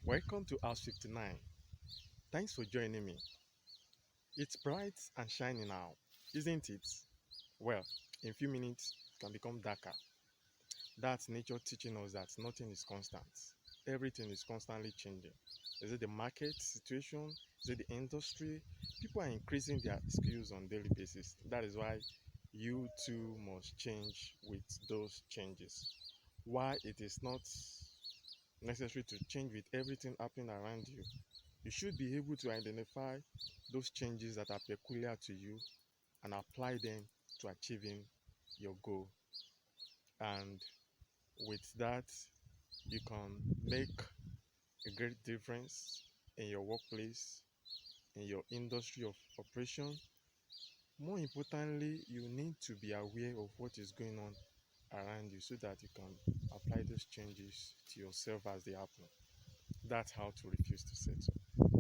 Welcome to House 59. Thanks for joining me. It's bright and shiny now, isn't it? Well, in a few minutes, it can become darker. That's nature teaching us that nothing is constant. Everything is constantly changing. Is it the market situation? Is it the industry? People are increasing their skills on daily basis. That is why you too must change with those changes. Why it is not necessary to change with everything happening around you. You should be able to identify those changes that are peculiar to you and apply them to achieving your goal. And with that, you can make a great difference in your workplace, in your industry of operation. More importantly, you need to be aware of what is going on around you so that you can apply those changes to yourself as they happen. That's how to refuse to settle.